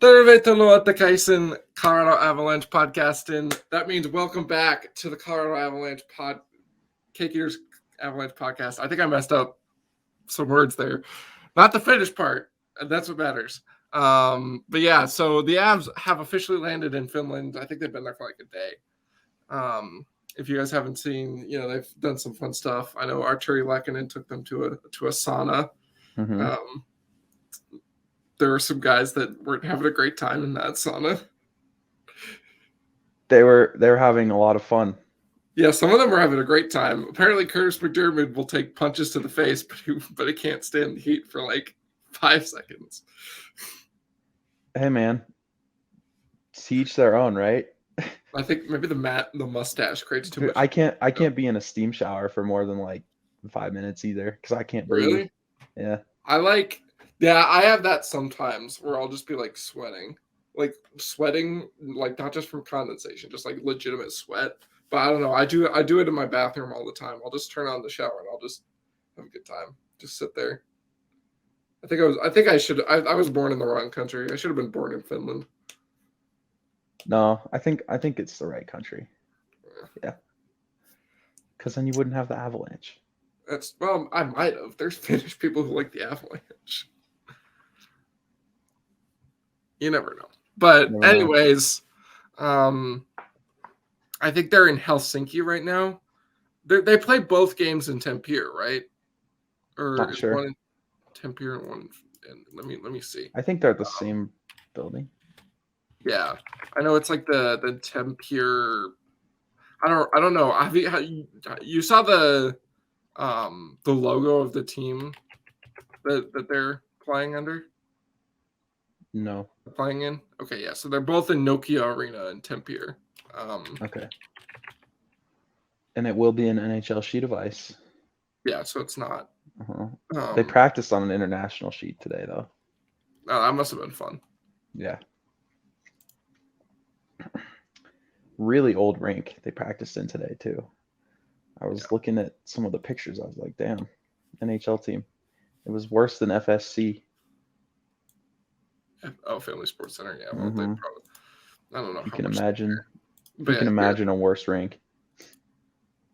Tervetuloa takaisin Colorado Avalanche podcasting. That means welcome back to the Colorado Avalanche Cake Eaters Avalanche podcast. I think I messed up some words there. Not the finish part. That's what matters. But yeah, so the Avs have officially landed in Finland. I think they've been there for like a day. If you guys haven't seen, they've done some fun stuff. I know Arturi Lehkonen took them to a sauna. Mm-hmm. There were some guys that weren't having a great time in that sauna. They were having a lot of fun. Yeah, some of them were having a great time. Apparently, Curtis McDermott will take punches to the face, but he can't stand the heat for like 5 seconds. Hey, man. To each their own, right? I think maybe the mustache creates too much. I can't be in a steam shower for more than like 5 minutes either because I can't breathe. Really? Yeah. I have that sometimes where I'll just be like sweating, like not just from condensation, just like legitimate sweat. But I don't know. I do it in my bathroom all the time. I'll just turn on the shower and I'll just have a good time. Just sit there. I was born in the wrong country. I should have been born in Finland. No, I think it's the right country. Yeah. Because then you wouldn't have the Avalanche. I might have. There's Finnish people who like the Avalanche. You never know. But anyways, I think they're in Helsinki right now. They play both games in Tampere, right? Or Not sure. One in Tampere and one. Let me see. I think they're at the same building. Yeah, I know it's like the Tampere. I don't know. You saw the logo of the team that they're playing under? No. Playing in? Okay, yeah. So they're both in Nokia Arena in Tampere. Okay. And it will be an NHL sheet of ice. Yeah, so it's not. Uh-huh. They practiced on an international sheet today, though. Oh, that must have been fun. Yeah. Really old rink they practiced in today, too. I was looking at some of the pictures. I was like, damn, NHL team. It was worse than FSC. Oh, Family Sports Center. Yeah, well, they probably. I don't know. You can imagine. You can imagine a worse rink.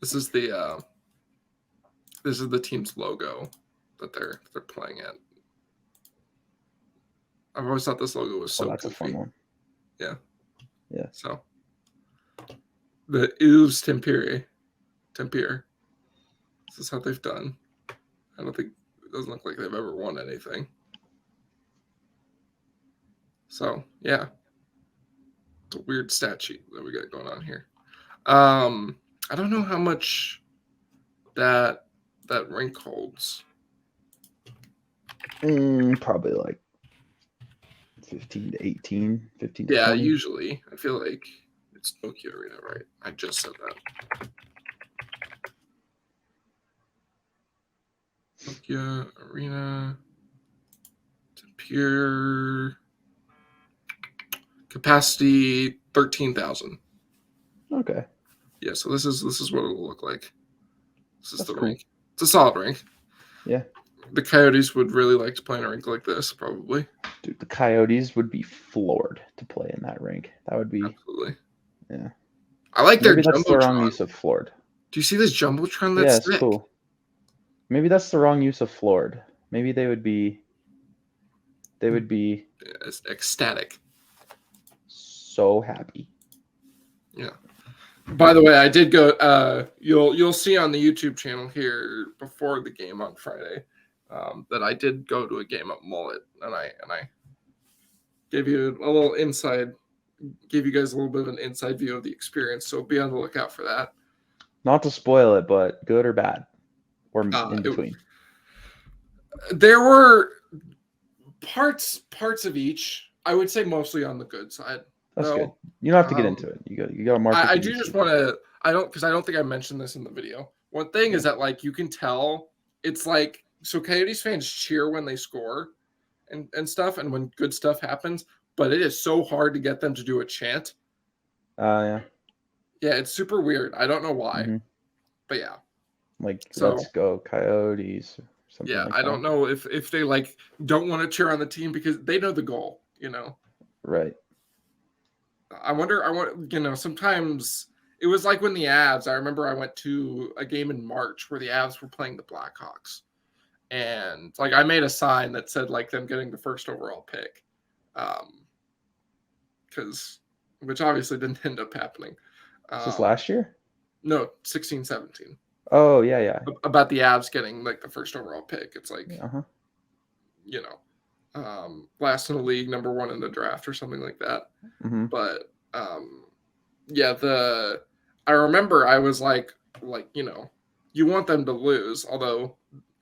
This is the team's logo that they're playing at. I've always thought this logo was so that's goofy. A fun one. Yeah. Yeah. So the Ilves Tampere. This is how they've done. I don't think it doesn't look like they've ever won anything. So yeah, it's a weird stat sheet that we got going on here. I don't know how much that rink holds. Probably like 15 to 18, 15 to 20. Usually. I feel like it's Nokia Arena, right? I just said that. Nokia Arena. Tampere. Capacity 13,000. Okay. Yeah, so this is what it'll look like. This is the rink. It's a solid rink. Yeah. The Coyotes would really like to play in a rink like this, probably. Dude, the Coyotes would be floored to play in that rink. That would be absolutely. Yeah. I like their Maybe that's the wrong Jumbotron. use of floored. Do you see this Jumbotron? That's it's cool. Maybe that's the wrong use of floored. Maybe they would be ecstatic. So happy. Yeah. By the way, I did go. You'll see on the YouTube channel here before the game on Friday that I did go to a game at Mullet, and I gave you a little inside, gave you guys a little bit of an inside view of the experience. So be on the lookout for that. Not to spoil it, but good or bad, or in between. There were parts of each. I would say mostly on the good side. That's good. You don't have to get into it. You got to mark. I do just want to. I don't think I mentioned this in the video. One thing is that like you can tell it's like so Coyotes fans cheer when they score and stuff and when good stuff happens, but it is so hard to get them to do a chant. Yeah. Yeah, it's super weird. I don't know why, but yeah. Like let's go Coyotes. Yeah, I don't know if they like don't want to cheer on the team because they know the goal, you know. Right. I wonder, sometimes it was like when the Avs, I remember I went to a game in March where the Avs were playing the Blackhawks. And like I made a sign that said like them getting the first overall pick. Because which obviously didn't end up happening. Is this Um, last year? no, 16, 17. Oh, yeah, yeah. About the Avs getting like the first overall pick. It's like, Uh-huh. last in the league, number one in the draft or something like that. Mm-hmm. But yeah, I remember I was like, you want them to lose, although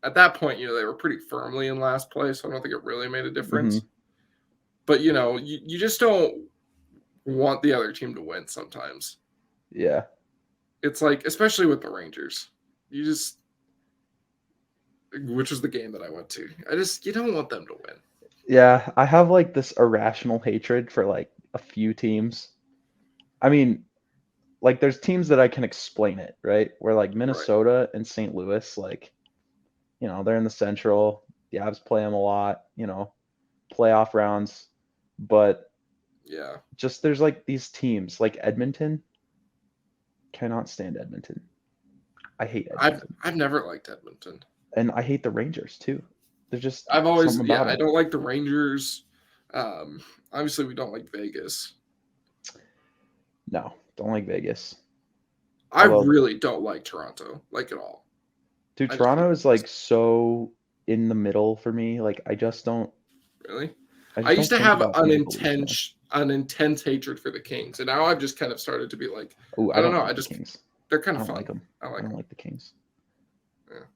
at that point, they were pretty firmly in last place, so I don't think it really made a difference. Mm-hmm. But you just don't want the other team to win sometimes. Yeah. It's like, especially with the Rangers, which was the game that I went to. You don't want them to win. Yeah, I have like this irrational hatred for like a few teams. I mean, like there's teams that I can explain it, right? Where like Minnesota and St. Louis, like, they're in the Central. The Avs play them a lot, playoff rounds. But Yeah, just there's like these teams like Edmonton. Cannot stand Edmonton. I hate Edmonton. I've never liked Edmonton. And I hate the Rangers too. There's just I've always, something about I them. don't like the Rangers. Obviously, we don't like Vegas. No, don't like Vegas. I really don't like Toronto, like at all. Dude, Toronto is like so in the middle for me. Like I just don't. Really? I I used to have an intense hatred for the Kings, and now I've just kind of started to be like, Oh, I don't know. like the Kings. They're kind I of don't fun. like them. I don't like the Kings.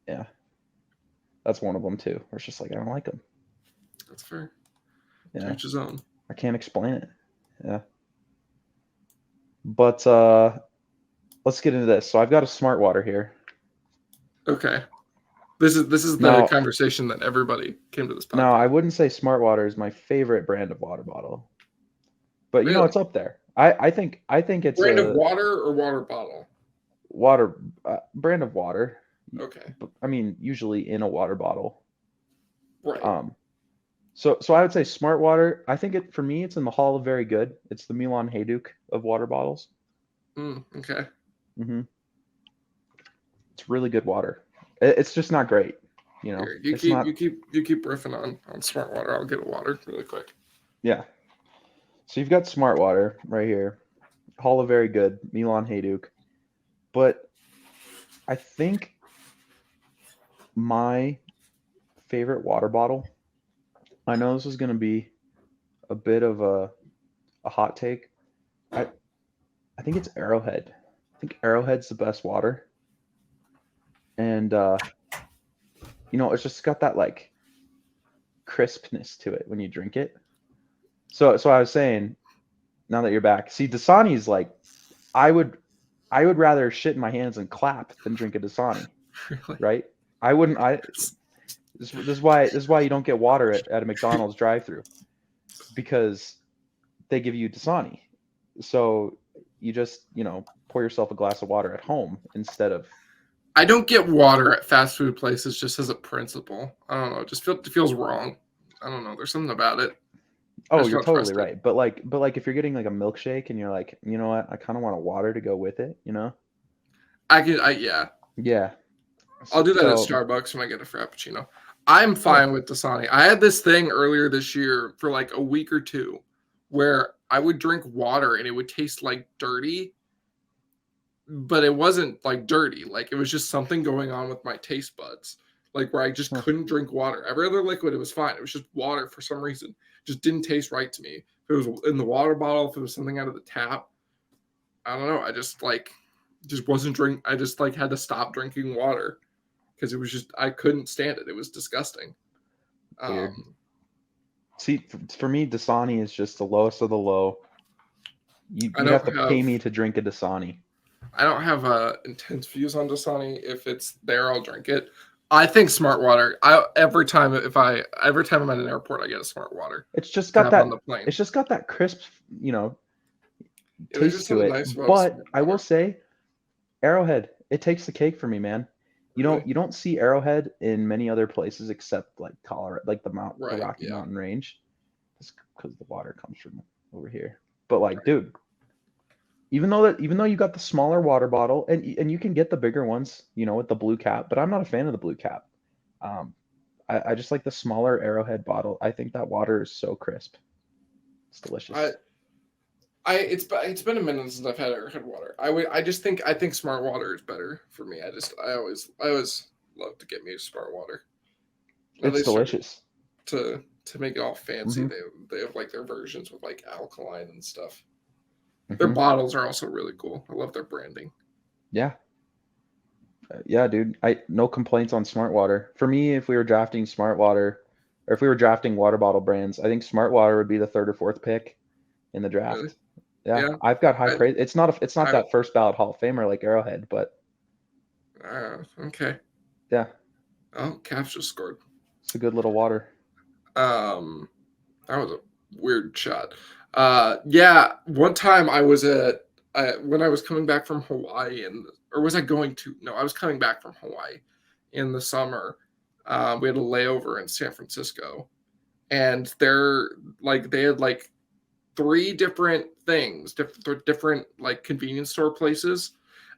Yeah. That's one of them too. Where it's just like I don't like them. That's fair. Yeah. To each his own. I can't explain it. Yeah. But let's get into this. So I've got a smart water here. Okay. This is the conversation that everybody came to this podcast. No, I wouldn't say smart water is my favorite brand of water bottle. But really? It's up there. I think it's brand of water or water bottle? Water brand of water. Okay. I mean, usually in a water bottle. Right. So I would say smart water. I think for me it's in the Hall of Very Good. It's the Milan Hajduk of water bottles. Okay. Mm-hmm. It's really good water. It's just not great, Here, you keep riffing on smart water. I'll get a water really quick. Yeah. So you've got smart water right here, Hall of Very Good, Milan Hajduk. But I think my favorite water bottle. I know this is going to be a bit of a hot take. I think it's Arrowhead. I think Arrowhead's the best water. And it's just got that like crispness to it when you drink it. So I was saying, now that you're back, see Dasani's like, I would rather shit in my hands and clap than drink a Dasani. Really? Right? I wouldn't. This is why you don't get water at a McDonald's drive-thru, because they give you Dasani. So you just pour yourself a glass of water at home instead of. I don't get water at fast food places just as a principle. I don't know. It feels wrong. I don't know. There's something about it. Oh, you're totally right. But like if you're getting like a milkshake and you're like, you know what, I kind of want a water to go with it, Yeah. Yeah. I'll do that at Starbucks when I get a Frappuccino. I'm fine with Dasani. I had this thing earlier this year for like a week or two where I would drink water and it would taste like dirty, but it wasn't like dirty. Like it was just something going on with my taste buds, like where I just couldn't drink water. Every other liquid, it was fine. It was just water for some reason. It just didn't taste right to me. If it was in the water bottle, if it was something out of the tap, I don't know. I just wasn't drink. I just like had to stop drinking water because it was just, I couldn't stand it. It was disgusting. Weird. See, for me, Dasani is just the lowest of the low. You have to pay me to drink a Dasani. I don't have intense views on Dasani. If it's there, I'll drink it. I think smart water. Every time I'm at an airport, I get a smart water. It's just got that. On the plane. It's just got that crisp, taste to it. Nice, but I will say, Arrowhead, it takes the cake for me, man. You don't see Arrowhead in many other places except like Colorado, like the Rocky Mountain Range. It's because the water comes from over here. But like, dude, even though you got the smaller water bottle and you can get the bigger ones, with the blue cap, but I'm not a fan of the blue cap. I just like the smaller Arrowhead bottle. I think that water is so crisp. It's delicious. It's been a minute since I've had Arrowhead water. I think Smart Water is better for me. I always love to get me Smart Water. Now It's delicious. To make it all fancy, Mhm. they have like their versions with like alkaline and stuff. Mhm. Their bottles are also really cool. I love their branding. Yeah. Yeah, dude. No complaints on Smart Water. For me, if we were drafting Smart Water, or if we were drafting water bottle brands, I think Smart Water would be the third or fourth pick in the draft. Really? Yeah, Yeah. I've got high praise. It's not I- that first ballot Hall of Famer like Arrowhead, but Okay. yeah, Oh, Caps just scored. it's a good little water. That was a weird shot. Yeah. One time I was when I was coming back from Hawaii, or was I going to? No, I was coming back from Hawaii in the summer. We had a layover in San Francisco, and they had like three different things, different like convenience store places,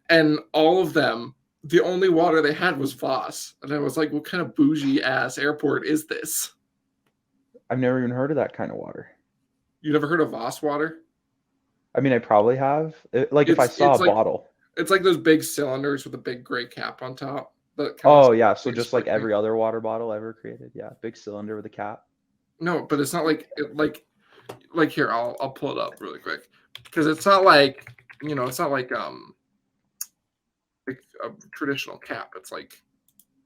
and all of them, the only water they had was Voss, and I was like, "What kind of bougie ass airport is this?" I've never even heard of that kind of water. You never heard of Voss water? I mean, I probably have. Like if I saw a bottle. It's like those big cylinders with a big gray cap on top. Oh yeah, so like just like every other water bottle ever created. Yeah, big cylinder with a cap. No, but it's not like here. I'll pull it up really quick because it's not like it's not like a traditional cap. It's like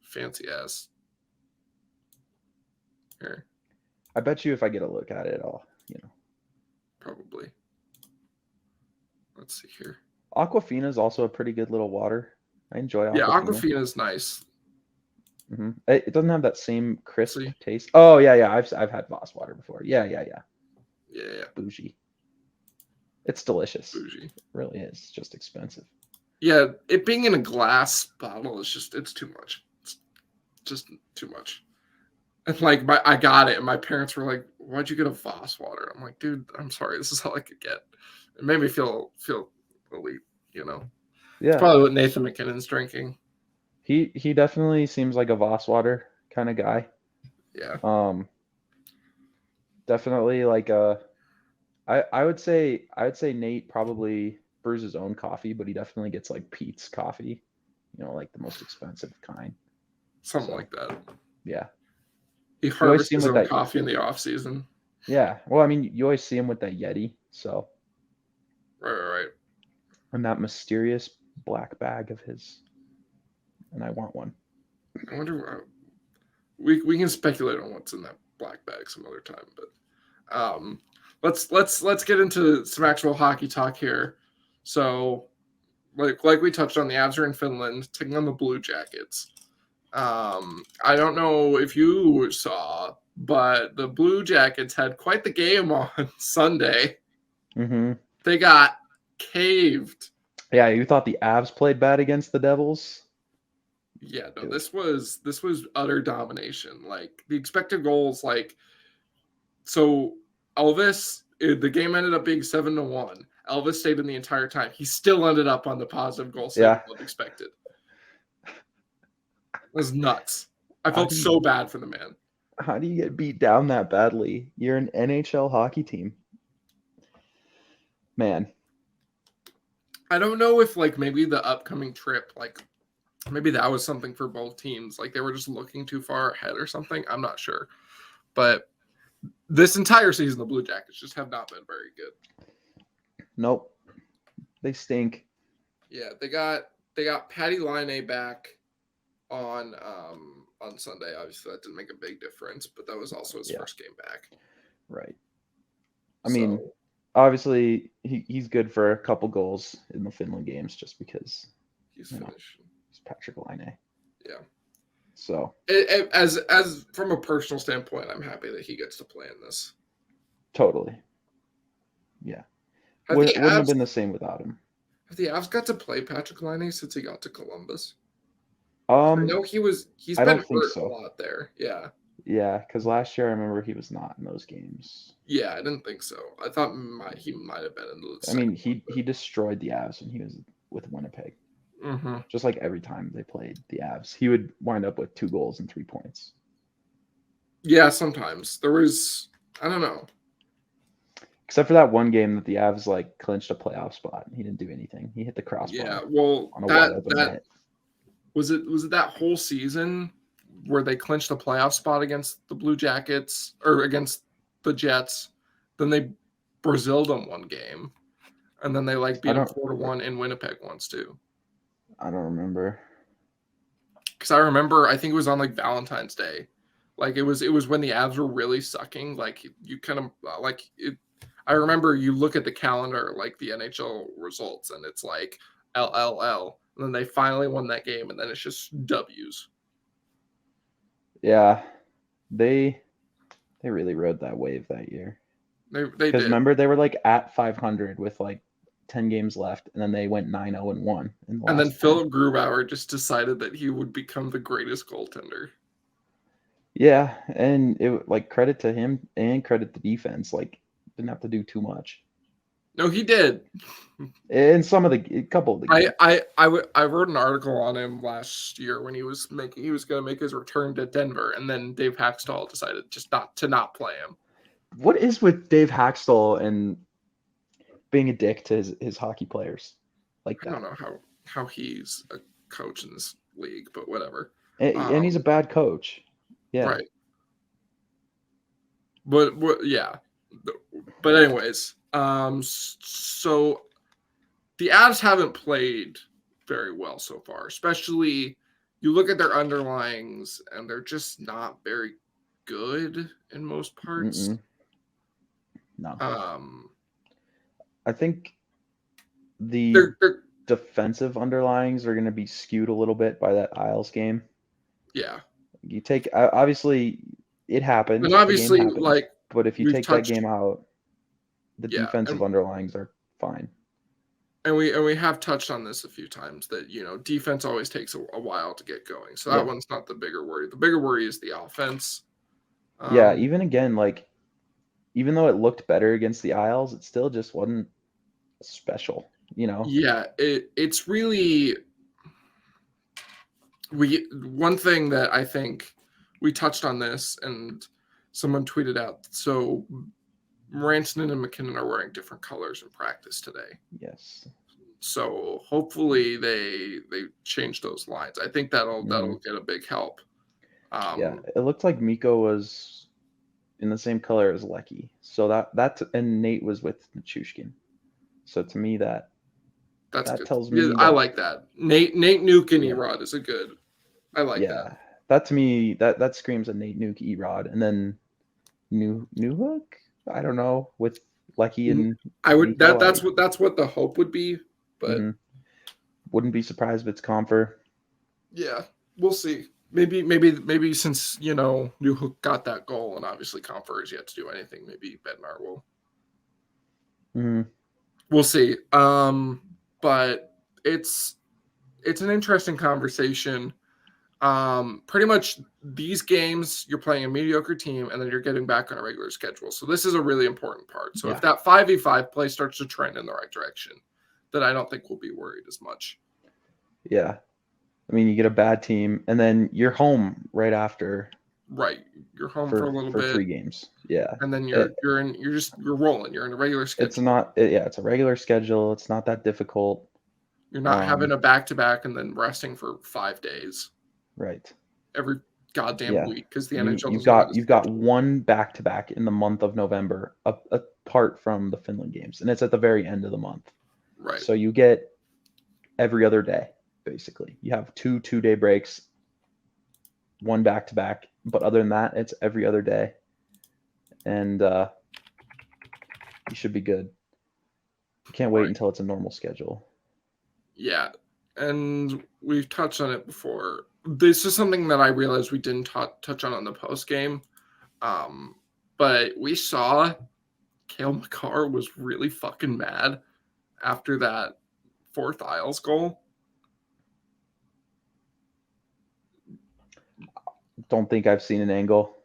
fancy ass. Here, I bet you if I get a look at it, probably. Let's see here. Aquafina is also a pretty good little water. I enjoy Aquafina. Yeah, Aquafina is nice. Mm-hmm. It doesn't have that same crisp taste. Oh yeah. I've had Voss water before. Yeah. Yeah. Bougie. It's delicious. Bougie. It really is. It's just expensive. Yeah, it being in a glass bottle is it's too much. It's just too much. And like I got it, and my parents were like, "Why'd you get a Voss water?" I'm like, "Dude, I'm sorry. This is all I could get." It made me feel elite, Yeah. It's probably what Nathan McKinnon's drinking. He definitely seems like a Voss water kind of guy. Yeah. Definitely like I would say Nate probably brews his own coffee, but he definitely gets like Pete's coffee, like the most expensive kind. Something like that. Yeah. He harvests his own coffee in the off season. Yeah. Well, I mean, you always see him with that Yeti, so. Right. And that mysterious black bag of his. And I want one. I wonder. We can speculate on what's in that black bag some other time, but let's get into some actual hockey talk here. So, like we touched on, the Avs are in Finland taking on the Blue Jackets. I don't know if you saw, but the Blue Jackets had quite the game on Sunday. Mm-hmm. They got caved. Yeah, you thought the Avs played bad against the Devils? Yeah, no, this was utter domination. Like the expected goals, so Elvis, the game ended up being 7-1. Elvis stayed in the entire time. He still ended up on the positive goal save expected. It was nuts. I felt so bad for the man. How do you get beat down that badly? You're an NHL hockey team. Man. I don't know if maybe the upcoming trip, maybe that was something for both teams. Like they were just looking too far ahead or something. I'm not sure. But this entire season, the Blue Jackets just have not been very good. Nope. They stink. Yeah, they got Patty Laine back on Sunday. Obviously, that didn't make a big difference, but that was also his first game back. Right. I mean, obviously, he's good for a couple goals in the Finland games just because he's Finnish. He's Patrick Laine. Yeah. So as from a personal standpoint, I'm happy that he gets to play in this. Totally. Yeah. Wouldn't have been the same without him. Have the Avs got to play Patrick Laine since he got to Columbus? I know he's been hurt a lot there. Yeah. Yeah, because last year I remember he was not in those games. Yeah, I didn't think so. I thought he might have been in the I mean, second he destroyed the Avs when he was with Winnipeg. one. Mm-hmm. Just like every time they played the Avs, he would wind up with 2 goals and 3 points. Yeah, sometimes there was. I don't know. Except for that one game that the Avs like clinched a playoff spot. He didn't do anything. He hit the crossbar Yeah, well, on a wide open that net. was it. Was it that whole season where they clinched the playoff spot against the Blue Jackets or against the Jets? Then they Braziled them one game, and then they like beat them 4-1 in Winnipeg once too. I don't remember. Because I remember, I think it was on like Valentine's Day. Like it was when the Avs were really sucking. Like you kind of like it. I remember you look at the calendar, like the NHL results, and it's like LLL. And then they finally won that game, and then it's just W's. Yeah, they really rode that wave that year. They Because did. remember they were like at 500 with like 10 games left, and then they went 9-0-1 in the And then last 10. Philip Grubauer just decided that he would become the greatest goaltender. Yeah, and it like credit to him and credit to defense. Like didn't have to do too much. No, he did. In some of a couple of the games. I wrote an article on him last year when he was going to make his return to Denver, and then Dave Haxtell decided just not play him. What is with Dave Haxtell and being a dick to his hockey players like that? I don't know how he's a coach in this league, but whatever. And he's a bad coach. Yeah. Right. But yeah. But anyways, so the Avs haven't played very well so far, especially you look at their underlyings and they're just not very good in most parts. Mm-mm. No. I think the defensive underlyings are going to be skewed a little bit by that Isles game. Yeah. You take obviously it happened. And obviously, the game happened, like, but if you take that game out, the defensive underlyings are fine. And we have touched on this a few times that defense always takes a while to get going. So that one's not the bigger worry. The bigger worry is the offense. Yeah, even again, like even though it looked better against the Isles, it still just wasn't special, Yeah, it's really one thing that I think we touched on this and someone tweeted out. So Rantanen and McKinnon are wearing different colors in practice today. Yes. So hopefully they change those lines. I think that'll get a big help. Yeah, it looked like Mikko was in the same color as Lecky. So that and Nate was with Nichushkin. So to me that good. Tells me I like that. Nate Nuke and Erod is a good. I like that. That to me that screams a Nate Nuke Erod, and then Newhook. I don't know with Lecky and I would Mikko, that's what the hope would be, but wouldn't be surprised if it's Comfer. Yeah, we'll see. Maybe since Newhook got that goal and obviously Comfer has yet to do anything, maybe Bednar will. We'll see. But it's an interesting conversation. Pretty much these games you're playing a mediocre team and then you're getting back on a regular schedule. So this is a really important part. So if that 5v5 play starts to trend in the right direction, then I don't think we'll be worried as much. Yeah. I mean, you get a bad team and then you're home right after. Right. You're home for a little bit. 3 games. Yeah. And then you're rolling. You're in a regular schedule. It's a regular schedule. It's not that difficult. You're not having a back-to-back and then resting for 5 days. Right. Every goddamn week because the NHL you've got one back-to-back in the month of November apart from the Finland games, and it's at the very end of the month. Right. So you get every other day basically. You have 2 2-day breaks, one back-to-back, but other than that, it's every other day, and you should be good. You can't wait until it's a normal schedule. Yeah, and we've touched on it before. This is something that I realized we didn't touch on the post game, but we saw Cale Makar was really fucking mad after that 4th Isles goal. Don't think I've seen an angle.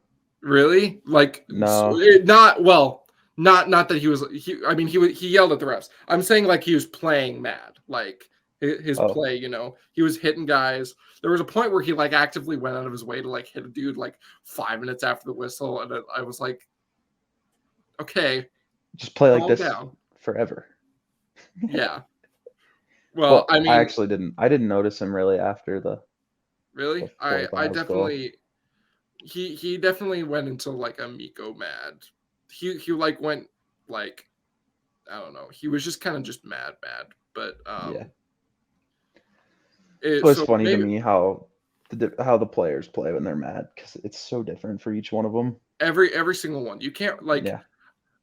Really? Like, No. not well. Not that he was. I mean, he yelled at the refs. I'm saying like he was playing mad. Like his Oh, play. He was hitting guys. There was a point where he like actively went out of his way to like hit a dude like 5 minutes after the whistle, and I was like, okay, just play like calm this down. forever. Yeah. Well, Well, I I mean, actually didn't. I didn't notice him really after the really, I fourth goal. definitely he definitely went into like a Miko mad. He like went like I don't know. He was just kind of just mad. But Yeah, it's always so funny to maybe me how the players play when they're mad because it's so different for each one of them. every single one. You can't like Yeah,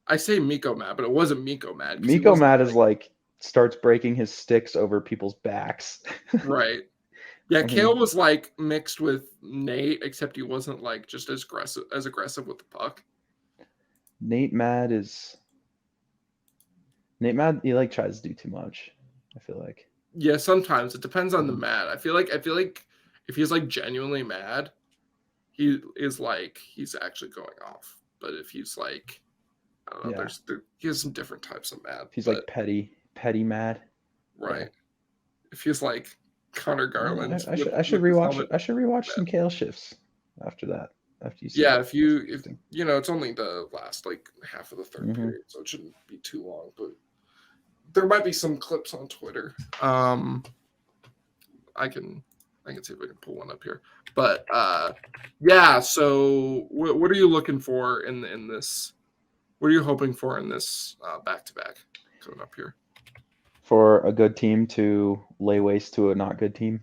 I say Miko mad, but it wasn't Miko mad because he Miko wasn't mad is like like starts breaking his sticks over people's backs. right. Yeah, I Kale mean, was like mixed with Nate, except he wasn't like just as aggressive with the puck. Nate mad is Nate mad. He like tries to do too much. I feel like. Yeah, sometimes it depends on the Mhm. mad. I feel like if he's like genuinely mad, he is like he's actually going off. But if he's like I don't know, Yeah, he has some different types of mad. if he's But like petty mad. Yeah. right, if he's like Connor Yeah, Garland I should with his rewatch. helmet, I should rewatch mad. some Kale shifts after that. After you see Yeah, that, that's if interesting. it's only the last like half of the third Hmm. period, so it shouldn't be too long. But there might be some clips on Twitter. I can see if I can pull one up here. But yeah. So what are you looking for in this? What are you hoping for in this back to back coming up here? For a good team to lay waste to a not good team.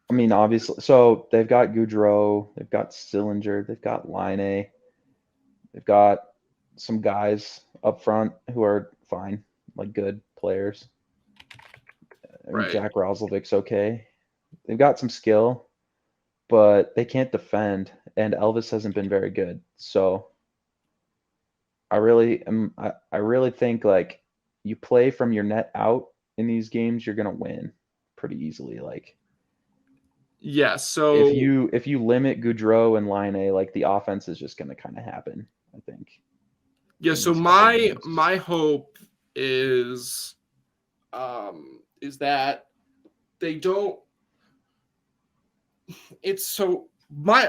I mean, obviously, so they've got Goudreau, they've got Sillinger, they've got Line, they've got some guys up front who are fine, like good players. I mean, Right. Jack Roslovic's okay. They've got some skill, but they can't defend, and Elvis hasn't been very good. So I really think like you play from your net out in these games, you're gonna win pretty easily. Like Yeah. So if you limit Goudreau and Line, like the offense is just gonna kind of happen. I think yeah. in So these couple games. my hope is that they don't. It's so my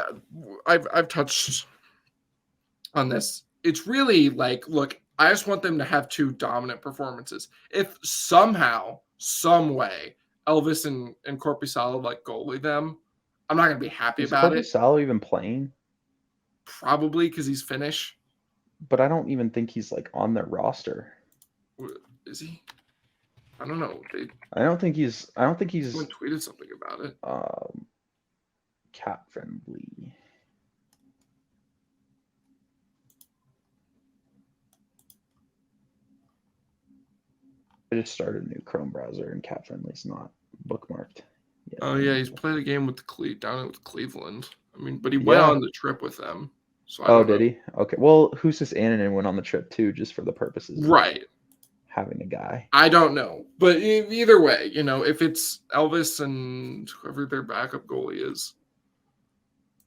I've touched on this. It's really like, look, I just want them to have two dominant performances. If somehow, some way, Elvis and Corpusalo like goalie them, I'm not gonna be happy Is about it. Corpusalo even playing? Probably because he's Finnish. But I don't even think he's like on their roster. Is he? I don't know. I don't think he's. Someone tweeted something about it. Cat friendly. I just started a new Chrome browser and cat friendly's not bookmarked yet. Oh yeah, he's played a game with down with Cleveland. I mean, but he went Yeah. on the trip with them, so I Oh, don't know. did he? Okay. Well, Husis Annanen went on the trip too, just for the purposes of Right. having a guy. I don't know, but either way, if it's Elvis and whoever their backup goalie is,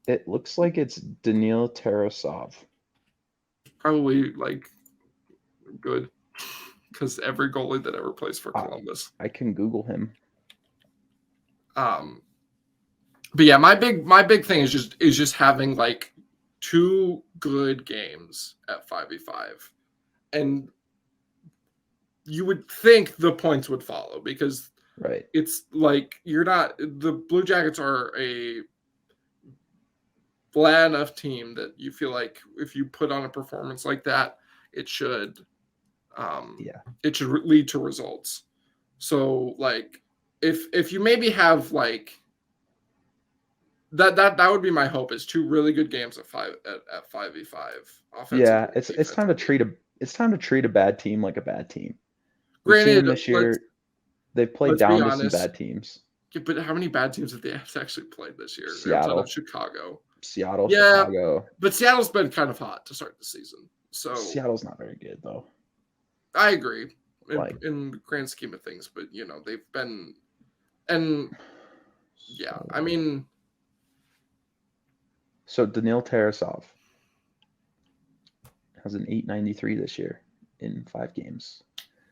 It looks like it's Daniil Tarasov. probably like good because every goalie that ever plays for Columbus. I can Google him. But yeah, my big thing is just having like two good games at 5v5, and you would think the points would follow because Right. it's like the Blue Jackets are a bland enough team that you feel like if you put on a performance like that, it should it should lead to results. So like if you maybe have like that would be my hope is two really good games at 5v5 offensively. Yeah, it's time to treat a bad team like a bad team. We've seen Granted, them this year. They've played let's be down to some honest. bad teams. Yeah, but how many bad teams have they actually played this year? Seattle. Outside of Chicago. Seattle, Yeah, Chicago. but Seattle's been kind of hot to start the season. So Seattle's not very good though. I agree in the grand scheme of things, but they've been, and yeah, I mean, So Danil Tarasov has an 893 this year in 5 games.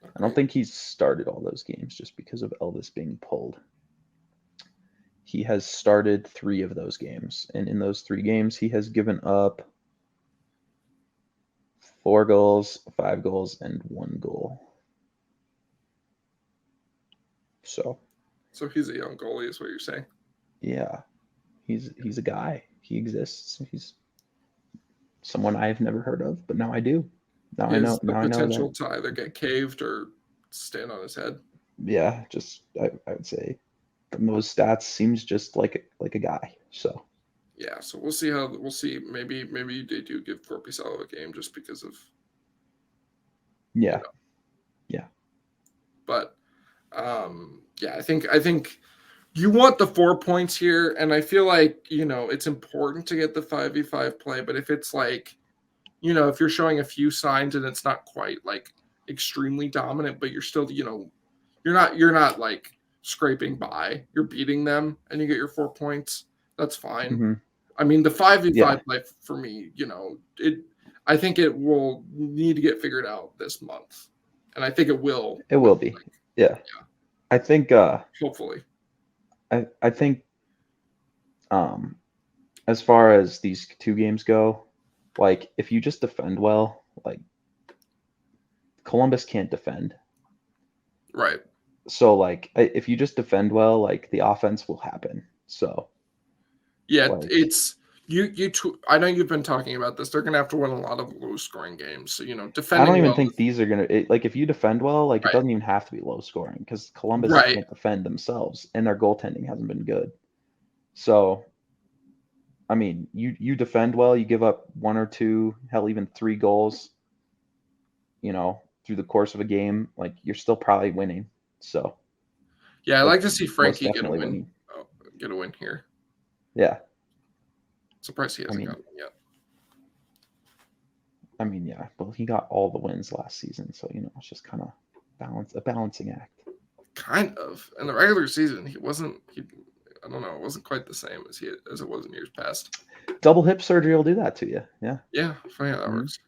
I don't think he's started all those games just because of Elvis being pulled. He has started 3 of those games, and in those 3 games, he has given up 4 goals, 5 goals, and 1 goal. So he's a young goalie, is what you're saying? Yeah, he's a guy. He exists. He's someone I've never heard of, but now I do. Now I know. The Now I know potential that. to either get caved or stand on his head. Yeah, just I would say from those stats seems just like a guy. So yeah, so we'll see. Maybe they do give Korpisalo a game just because of yeah, yeah. But yeah, I think you want the 4 points here, and I feel like it's important to get the 5v5 play. But if it's like if you're showing a few signs and it's not quite like extremely dominant, but you're still you're not like scraping by, you're beating them, and you get your 4 points. That's fine. Mm-hmm. I mean, the 5v5 Yeah. play for me, I think it will need to get figured out this month. And I think it will. It will be. Yeah. I think Hopefully. I think as far as these 2 games go, like if you just defend well, like Columbus can't defend. Right. So like if you just defend well, like the offense will happen. So yeah, like, it's I know you've been talking about this. They're gonna have to win a lot of low scoring games. So defending. I don't even well think these are gonna like if you defend well, like Right. it doesn't even have to be low scoring because Columbus Right. can't defend themselves and their goaltending hasn't been good. So I mean, you defend well, you give up 1 or 2, hell, even 3 goals, through the course of a game, like you're still probably winning. So Yeah, I like to see most Frankie get a definitely win. winning. Get a win here. Yeah. Surprised he hasn't gotten one yet. I mean, yeah. Well, he got all the wins last season, so it's just kind of a balancing act. Kind of. In the regular season, he wasn't. I don't know. It wasn't quite the same as it was in years past. Double hip surgery will do that to you. Yeah. Yeah, funny how that works.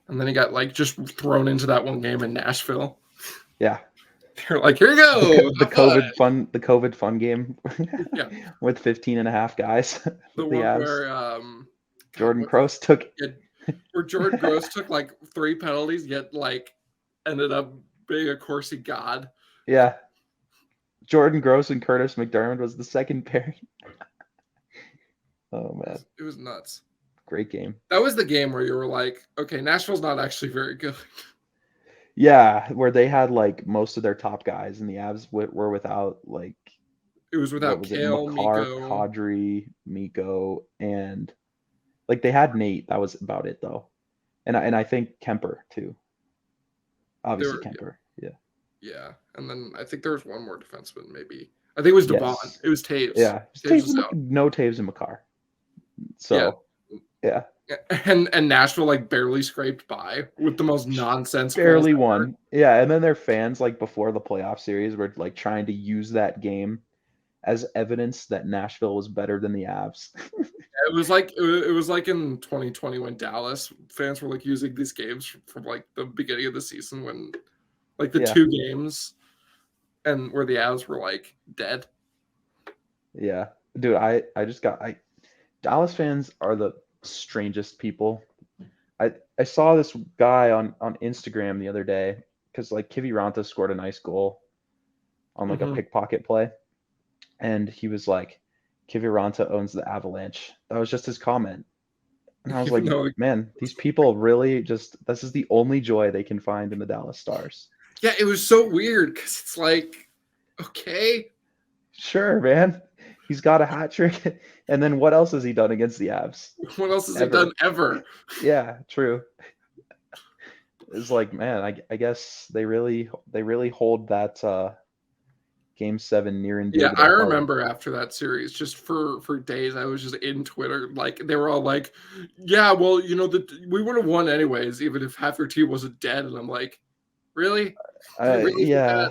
And then he got just thrown into that one game in Nashville. Yeah. They're like, here you go. The COVID fun game. Yeah. With 15 and a half guys. The one where Jordan Gross took where Jordan Gross took 3 penalties, yet ended up being a Corsi god. Yeah. Jordan Gross and Curtis McDermott was the second pairing. Oh man. It was nuts. Great game. That was the game where you were like, okay, Nashville's not actually very good. Yeah, where they had most of their top guys, and the Avs were without It was without Kale, Makar, Mikko, Kadri, Mikko, and they had Nate. That was about it though, and I think Kemper too. Obviously Kemper. Yeah. Yeah, and then I think there was one more defenseman. Maybe I think it was Devon. Yes. It was Taves. Yeah, no Taves and Makar. So yeah. And Nashville barely scraped by with the most nonsense. Barely won. Yeah, and then their fans before the playoff series were trying to use that game as evidence that Nashville was better than the Avs. It was like in 2020 when Dallas fans were using these games from the beginning of the season when the 2 games and where the Avs were dead. Yeah, dude, I Dallas fans are the strangest people. I saw this guy on Instagram the other day because Kiviranta scored a nice goal on a pickpocket play, and he was like, Kiviranta owns the Avalanche. That was just his comment, and I was like, man, these people really this is the only joy they can find in the Dallas Stars. Yeah, it was so weird because it's okay, sure, man. He's got a hat trick, and then what else has he done against the Avs? What else has he done ever? Yeah, true. It's man, I guess they really hold that Game 7 near and dear. Yeah, I remember after that series, just for days, I was just in Twitter, they were all like, "Yeah, well, we would have won anyways, even if half your team wasn't dead." And I'm like, "Really? Yeah."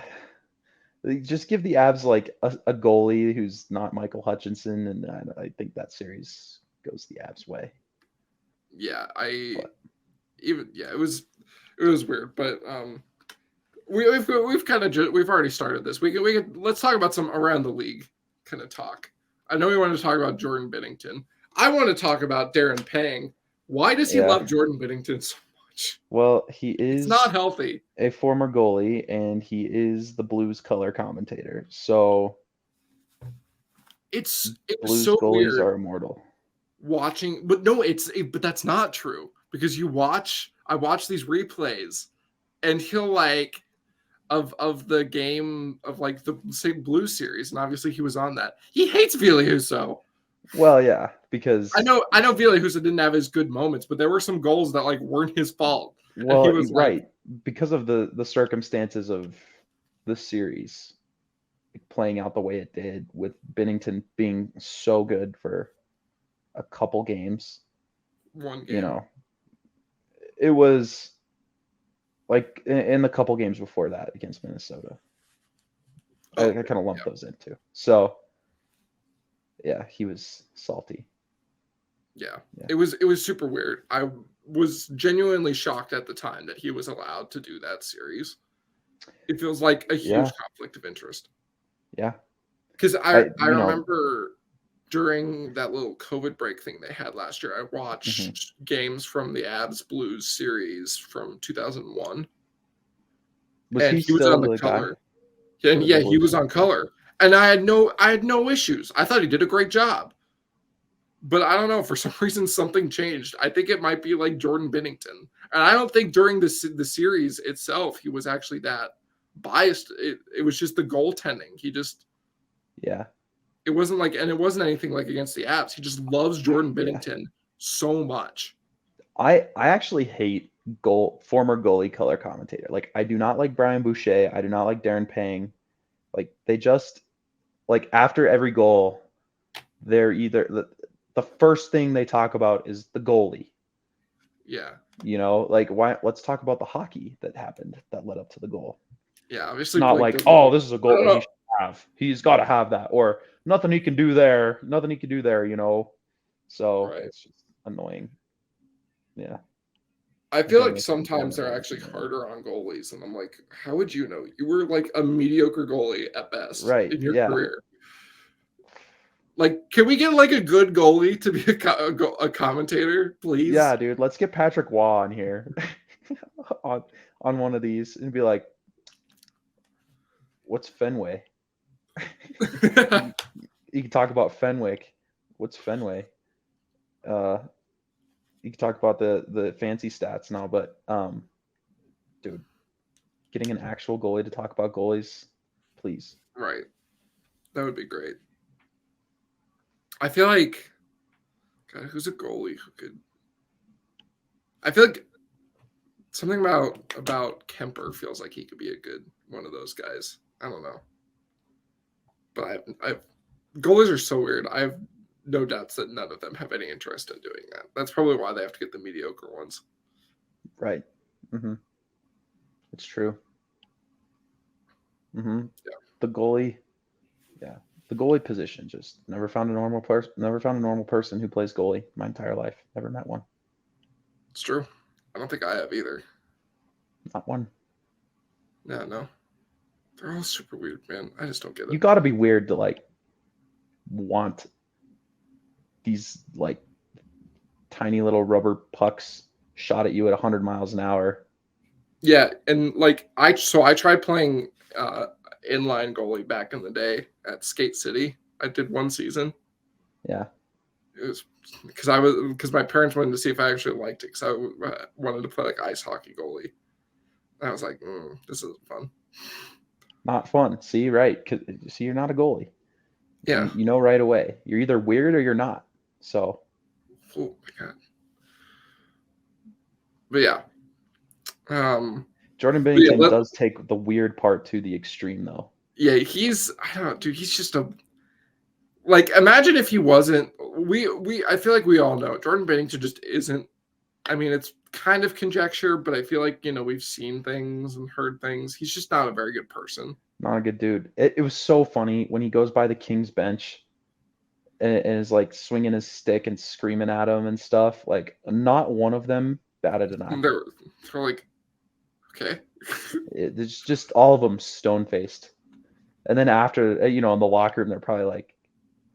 Just give the Avs a goalie who's not Michael Hutchinson, and I think that series goes the Avs way. Yeah, But it was weird, but we've kind of we've already started this. We can let's talk about some around the league kind of talk. I know we wanted to talk about Jordan Binnington. I want to talk about Darren Pang. Why does he love Jordan Binnington so much? Well, he It's is not healthy. a former goalie, and he is the Blues color commentator. So It's Blues so goalies weird are immortal. watching, but no, but that's not true because I watch these replays, and he'll like of the game of like the same Blue series, and obviously he was on that. He hates Ville Husso. Well, yeah, because I know Ville Husso didn't have his good moments, but there were some goals that like weren't his fault. well, and he was right, because of the circumstances of the series playing out the way it did, with Binnington being so good for a couple games. one game. You know, it was like in the couple games before that against Minnesota. I kind of lumped those in too. So yeah, he was salty. Yeah. It was super weird. I was genuinely shocked at the time that he was allowed to do that series. It feels like a huge conflict of interest. Yeah. Because I remember during that little COVID break thing they had last year, I watched games from the Avs Blues series from 2001. Was he was on the color. And yeah, he was on color. And I had no issues. I thought he did a great job. But I don't know, for some reason something changed. I think it might be like Jordan Binnington. And I don't think during the series itself he was actually that biased. It was just the goaltending. He just it wasn't like, and it wasn't anything like against the Avs. He just loves Jordan Binnington so much. I actually hate former goalie color commentator. Like, I do not like Brian Boucher. I do not like Darren Pang. Like, they just, like, after every goal, they're either the first thing they talk about is the goalie. Yeah. You know, like, why? Let's talk about the hockey that happened that led up to the goal. Yeah, obviously. Not like, this is a goal that he should have. He's got to have that, or nothing he can do there. Nothing he can do there. You know, so it's just annoying. Yeah. I feel like sometimes they're actually harder on goalies, and I'm like, how would you know? You were like a mediocre goalie at best in your career. Like, can we get like a good goalie to be a commentator, please? Yeah, dude. Let's get Patrick Waugh on here on one of these and be like, what's Fenway? You can talk about Fenwick. What's Fenway? You can talk about the fancy stats now, but dude, getting an actual goalie to talk about goalies, please. Right. That would be great. I feel like, God, who's a goalie who could? I feel like something about Kemper feels like he could be a good one of those guys. I don't know, but goalies are so weird. I have no doubts that none of them have any interest in doing that. That's probably why they have to get the mediocre ones. Right. Mm-hmm. It's true. Mm-hmm. Yeah. The goalie. Yeah. The goalie position, just never found a normal person who plays goalie my entire life. Never met one. It's true. I don't think I have either. Not one. Yeah, no. They're all super weird, man. I just don't get it. You got to be weird to like want these like tiny little rubber pucks shot at you at 100 miles an hour. Yeah, and like I tried playing inline goalie back in the day at Skate City. I did one season. Yeah. It was because my parents wanted to see if I actually liked it, because I wanted to play like ice hockey goalie. And I was like, this isn't fun. Not fun. See, right? See, you're not a goalie. Yeah. You know right away. You're either weird or you're not. So. Oh my God. But yeah. Jordan Binnington does take the weird part to the extreme, though. Yeah, I don't know, dude. He's just like, imagine if he wasn't. I feel like we all know Jordan Binnington just isn't. I mean, it's kind of conjecture, but I feel like, we've seen things and heard things. He's just not a very good person. Not a good dude. It was so funny when he goes by the Kings bench and is like swinging his stick and screaming at him and stuff. Like, not one of them batted an eye. They're like, okay. It's just all of them stone faced. And then after, in the locker room, they're probably like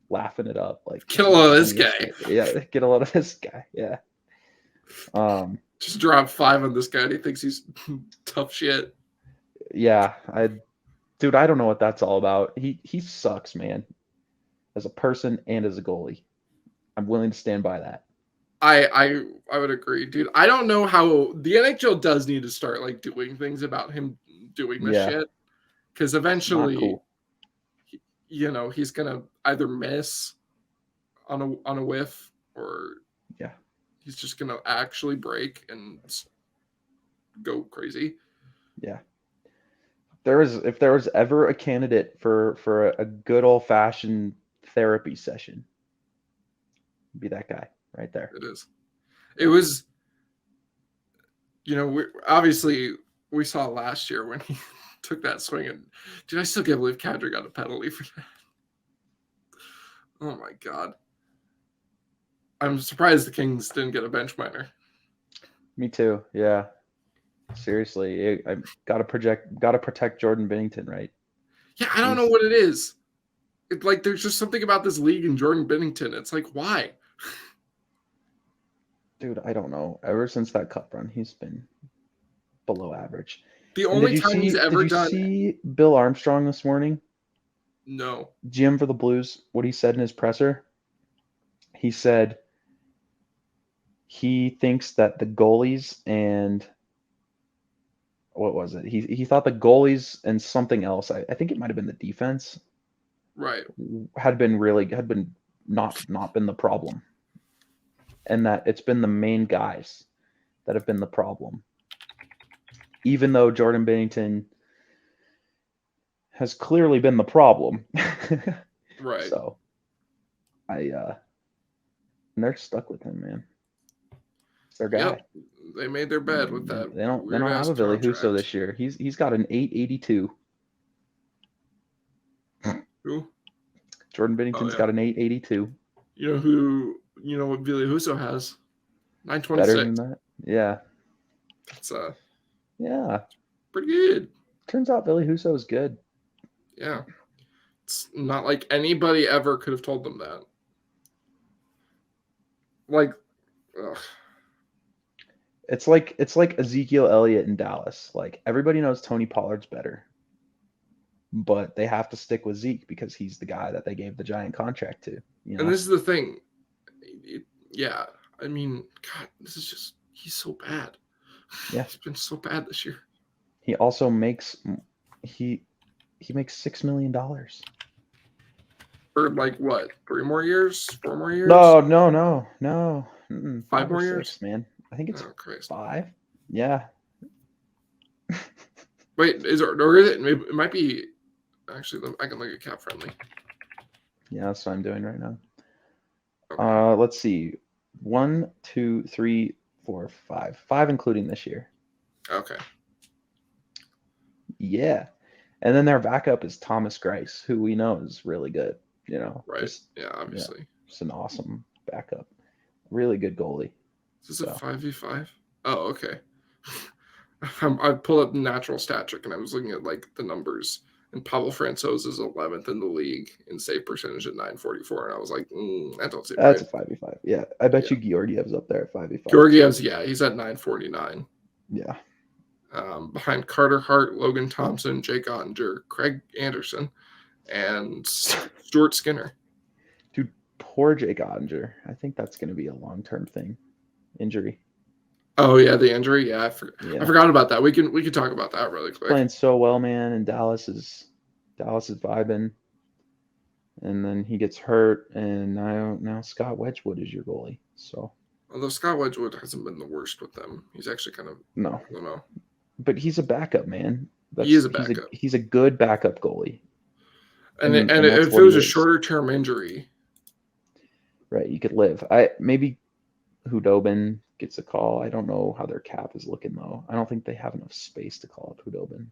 laughing it up, like, Get a load of this guy. Yeah, get a load of this guy. Yeah. Just drop 5 on this guy, and he thinks he's tough shit. Yeah, dude, I don't know what that's all about. He sucks, man. As a person and as a goalie, I'm willing to stand by that. I would agree, dude. I don't know how the NHL does need to start like doing things about him doing this shit, because eventually, cool. He's gonna either miss on a whiff, or he's just gonna actually break and go crazy. Yeah. If there was ever a candidate for a good old fashioned therapy session, it'd be that guy right there. It is. It was. Obviously we saw last year when he took that swing, and dude, I still can't believe Kadri got a penalty for that. Oh my god. I'm surprised the Kings didn't get a bench minor. Me too. Yeah. Seriously, I gotta protect Jordan Binnington, right? Yeah, I don't know what it is. It's like there's just something about this league and Jordan Binnington. It's like, why? Dude, I don't know. Ever since that cup run, he's been below average. The only time he's ever done. Did you see Bill Armstrong this morning? No. GM for the Blues, what he said in his presser? He said he thinks that the goalies and what was it? He thought the goalies and something else. I think it might have been the defense. Right. Had not been the problem. And that it's been the main guys that have been the problem. Even though Jordan Binnington has clearly been the problem. Right. So and they're stuck with him, man. It's their guy. Yep. They made their bed with that. They don't have a Billy Husso this year. He's got an 882. Who? Jordan Binnington's got an 882. You know what Billy Husso has? 926. Better than that? Yeah. It's pretty good. Turns out Billy Husso is good. Yeah. It's not like anybody ever could have told them that. Like, ugh. It's like Ezekiel Elliott in Dallas. Like, everybody knows Tony Pollard's better, but they have to stick with Zeke because he's the guy that they gave the giant contract to. And this is the thing. Yeah, I mean, God, this is just, he's so bad. Yeah, he's been so bad this year. He also makes he makes $6 million. For like what? 3 more years? 4 more years? No. 5 more years, 6, man. I think it's 5. Yeah. Wait, or is it? Maybe it might be. Actually, I can look at cap friendly. Yeah, that's what I'm doing right now. Okay. Let's see. 1, 2, 3, 4, 5. 5 including this year. Okay. Yeah. And then their backup is Thomas Greiss, who we know is really good. Right. Obviously. Just an awesome backup. Really good goalie. Is this a 5v5? Oh, okay. I pulled up natural stat trick and I was looking at like the numbers. And Pavel Francouz is 11th in the league in save percentage at 944. And I was like, that don't seem That's right. a 5v5. Yeah. I bet you Georgiev's up there at 5v5. Georgiev's, he's at 949. Yeah. Behind Carter Hart, Logan Thompson, Jake Ottinger, Craig Anderson, and Stuart Skinner. Dude, poor Jake Ottinger. I think that's going to be a long-term thing. Injury. Oh yeah, the injury. Yeah, I forgot about that. We can talk about that really quick. Playing so well, man, and Dallas is vibing, and then he gets hurt, and now Scott Wedgwood is your goalie. So, although Scott Wedgwood hasn't been the worst with them, he's actually kind of I don't know. But he's a backup, man. He is a backup. He's a good backup goalie. And if it was a shorter term injury, right, you could live. Maybe Hudobin gets a call. I don't know how their cap is looking though. I don't think they have enough space to call up Hudobin.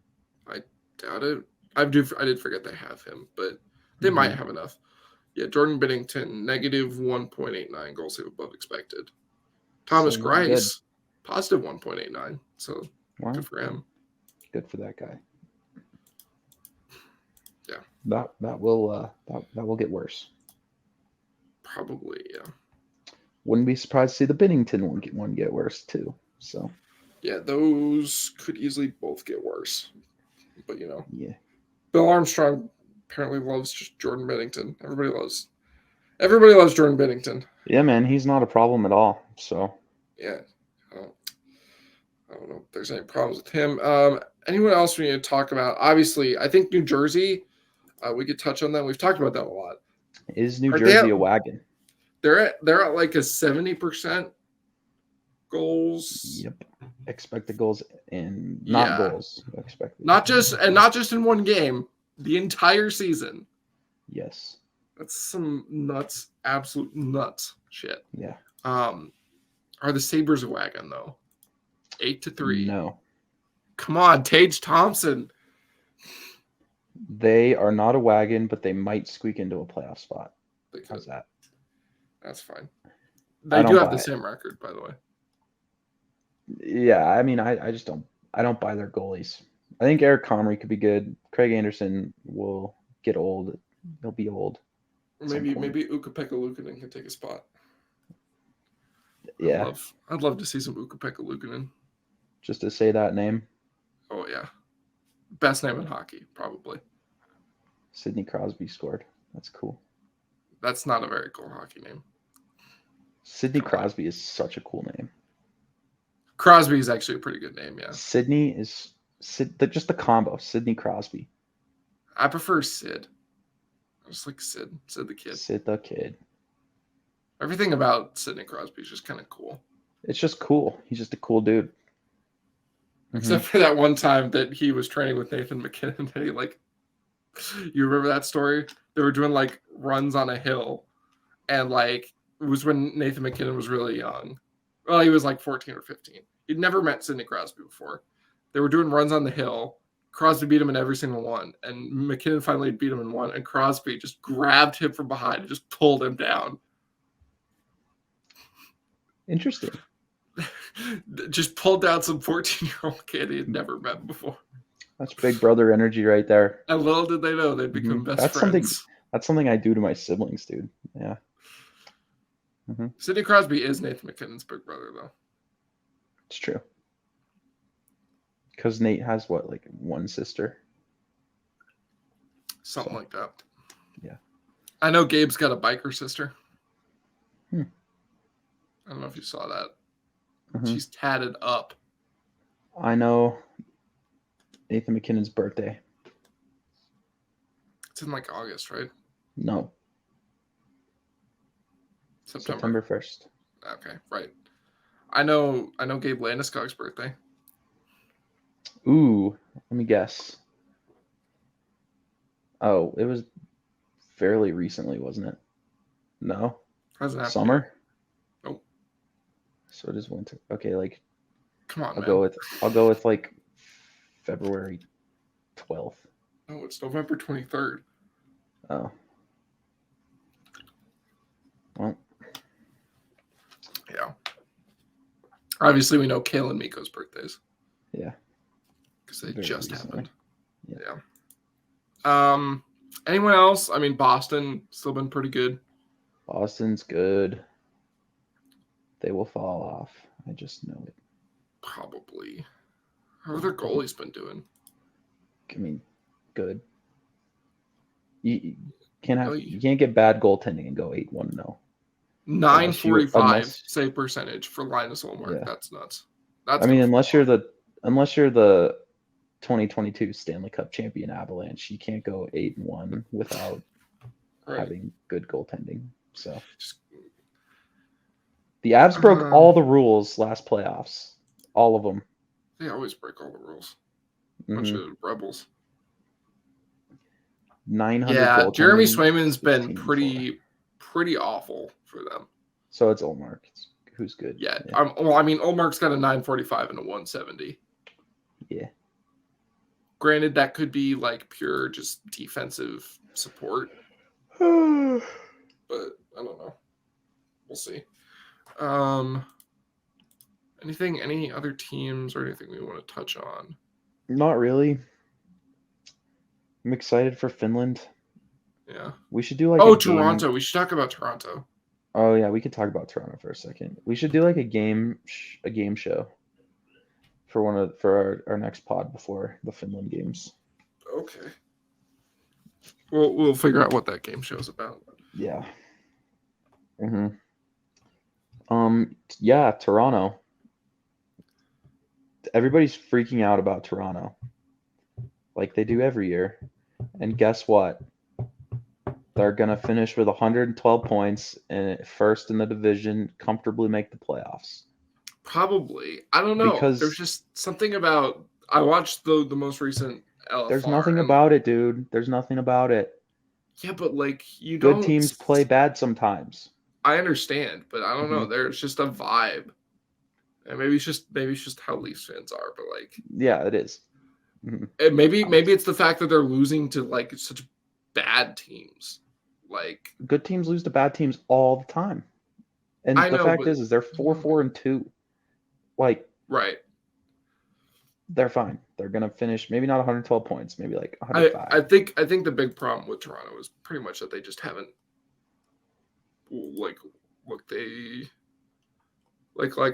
I doubt it. I did forget they have him, but they might have enough. Yeah, Jordan Binnington, negative 1.89 goals save above expected. Thomas So not good. Grice, positive 1.89. So Wow. good for him. Good for that guy. Yeah. That will get worse. Probably, yeah. Wouldn't be surprised to see the Binnington one get worse too. So Yeah, those could easily both get worse. But yeah. Bill Armstrong apparently loves Jordan Binnington. Everybody loves Jordan Binnington. Yeah, man, he's not a problem at all. So Yeah. I don't know if there's any problems with him. Anyone else we need to talk about? Obviously, I think New Jersey, we could touch on that. We've talked about that a lot. is New Jersey a wagon? They're at like a 70% goals. Yep. Expected goals and not goals. Expected. Not just in one game, the entire season. Yes. That's some nuts, absolute nuts shit. Yeah. Are the Sabres a wagon though? 8-3. No. Come on, Tage Thompson. They are not a wagon, but they might squeak into a playoff spot. How's that? That's fine. They do have the same record, by the way. Yeah, I mean, I just don't buy their goalies. I think Eric Comrie could be good. Craig Anderson will get old. He'll be old. Maybe Ukko-Pekka Luukkonen can take a spot. Yeah. I'd love to see some Ukko-Pekka Luukkonen. Just to say that name. Oh yeah. Best name in hockey, probably. Sidney Crosby scored. That's cool. That's not a very cool hockey name. Sidney Crosby is such a cool name. Crosby is actually a pretty good name, yeah. Sidney is just the combo. Sidney Crosby. I prefer Sid. I just like Sid the Kid. Sid the Kid. Everything about Sidney Crosby is just kind of cool. It's just cool. He's just a cool dude. Except for that one time that he was training with Nathan MacKinnon. And you remember that story? They were doing like runs on a hill. And like, it was when Nathan MacKinnon was really young. Well, he was like 14 or 15. He'd never met Sidney Crosby before. They were doing runs on the hill. Crosby beat him in every single one. And MacKinnon finally beat him in one. And Crosby just grabbed him from behind and just pulled him down. Interesting. Just pulled down some 14-year-old kid he had never met before. That's big brother energy right there. And little did they know they'd become best friends. That's something I do to my siblings, dude. Yeah. Sidney Crosby is Nathan MacKinnon's big brother, though. It's true. Because Nate has what, like one sister? Something like that. Yeah. I know Gabe's got a biker sister. I don't know if you saw that. She's tatted up. I know Nathan MacKinnon's birthday. It's in like August, right? No. September 1st. Okay, right. I know Gabe Landeskog's birthday. Ooh, let me guess. Oh, it was fairly recently, wasn't it? No? Hasn't happened Summer? yet. Nope. So it is winter. Okay, like come on, I'll go with like February 12th. Oh, it's November 23rd. Oh. Well. Yeah. Obviously, we know Kale and Miko's birthdays. Yeah. Because they just happened. Yeah. Anyone else? I mean, Boston still been pretty good. Boston's good. They will fall off. I just know it. Probably. How have their goalies been doing? I mean, good. You can't get bad goaltending and go 8-1-0. 945 save percentage for Linus Ullmark. Yeah. That's nuts. Unless you're the 2022 Stanley Cup champion Avalanche, you can't go 8-1 without having good goaltending. So the Avs broke all the rules last playoffs. All of them. They always break all the rules. Bunch of rebels. 900. Yeah, Jeremy Swayman's been pretty awful for them. So it's Ullmark, who's good. Yeah. Ullmark's got a 945 and a 170. Yeah. Granted, that could be like pure just defensive support. but I don't know. We'll see. Any other teams or anything we want to touch on? Not really. I'm excited for Finland. Yeah. We should do like Toronto. We should talk about Toronto. Oh yeah, we could talk about Toronto for a second. We should do like a game show for our next pod before the Finland games. Okay. We'll figure out what that game show is about. Yeah. Yeah, Toronto. Everybody's freaking out about Toronto. Like they do every year. And guess what? They're going to finish with 112 points and first in the division, comfortably make the playoffs. Probably. I don't know. Because there's just something about I watched the most recent LFR. There's nothing about it, dude. There's nothing about it. Yeah, but like Good teams play bad sometimes. I understand, but I don't know. There's just a vibe. And maybe it's just how Leafs fans are, but like yeah, it is. And maybe it's the fact that they're losing to like such bad teams. Like good teams lose to bad teams all the time. And the fact is they're 4-4-2. Like right. They're fine. They're gonna finish maybe not 112 points, maybe like 105. I think the big problem with Toronto is pretty much that they just haven't like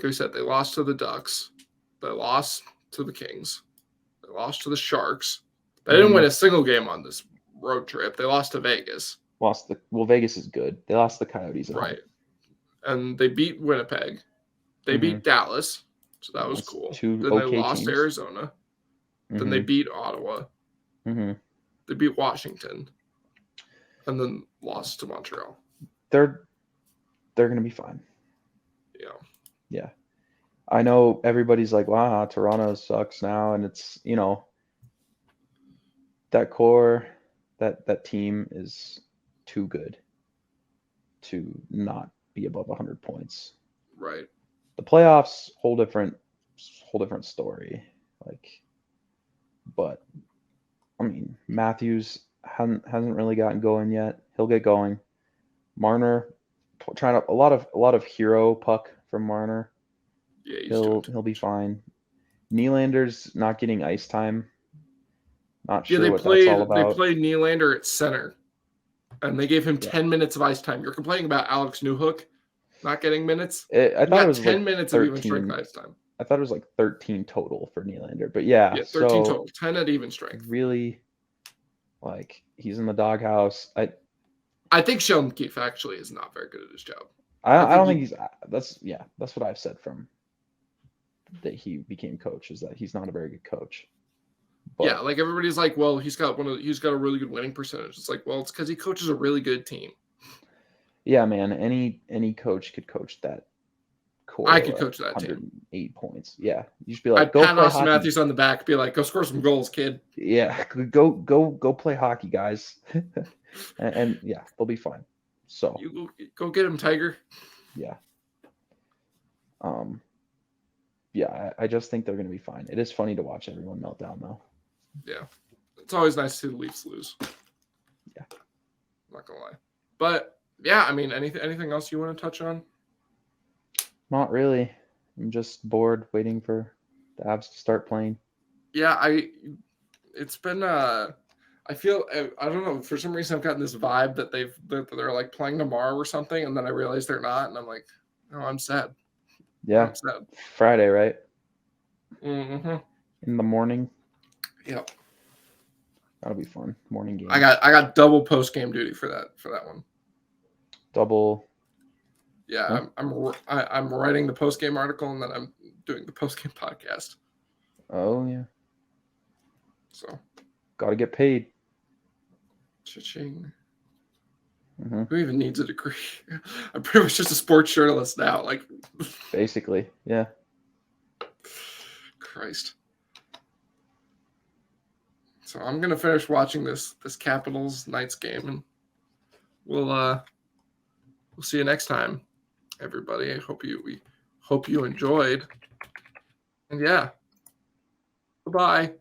I said, they lost to the Ducks, they lost to the Kings, they lost to the Sharks. They didn't win a single game on this road trip. They lost to Vegas. Vegas is good. They lost the Coyotes at home. And they beat Winnipeg. They beat Dallas, so that was cool. Then they lost to Arizona. Then they beat Ottawa. They beat Washington, and then lost to Montreal. They're gonna be fine. Yeah. I know everybody's like, wow, Toronto sucks now, and it's that core, that team is too good to not be above 100 points. Right. The playoffs, whole different story. But I mean, Matthews hasn't really gotten going yet. He'll get going. Marner trying to a lot of hero puck from Marner. Yeah, he'll be fine. Nylander's not getting ice time. Not sure that's all about. They played Nylander at center, and they gave him 10 minutes of ice time. You're complaining about Alex Newhook not getting minutes? I thought it was 10 minutes of even strength ice time. I thought it was like 13 total for Nylander, but yeah, 13 total, 10 at even strength. Really, he's in the doghouse. I think Sheldon Keefe actually is not very good at his job. I don't think he's. That's what I've said from that he became coach, is that he's not a very good coach. But, yeah, like everybody's like, well, he's got a really good winning percentage. It's like, well, it's because he coaches a really good team. Yeah, man. Any coach could coach that core. I could coach that 108 team. Points. Yeah, you should be like, I'd pat Austin Matthews on the back, be like, go score some goals, kid. Yeah, go play hockey, guys, and yeah, they'll be fine. So you go get him, Tiger. Yeah. Yeah, I just think they're going to be fine. It is funny to watch everyone melt down, though. Yeah, it's always nice to see the Leafs lose. Yeah, I'm not gonna lie, but yeah, I mean, anything else you want to touch on? Not really. I'm just bored waiting for the Avs to start playing. Yeah, it's been I feel I don't know, for some reason I've gotten this vibe that they're like playing tomorrow or something, and then I realize they're not, and I'm like, oh, I'm sad. Yeah, I'm sad. Friday, right? Mm-hmm. In the morning. Yep. That'll be fun. Morning game. I got double post game duty for that one. Double. Yeah, huh? I'm writing the post game article, and then I'm doing the post game podcast. Oh yeah. So. Got to get paid. Cha-ching. Who even needs a degree? I'm pretty much just a sports journalist now. Like. Basically, yeah. Christ. So I'm gonna finish watching this Capitals Knights game, and we'll see you next time, everybody. We hope you enjoyed, and yeah, goodbye.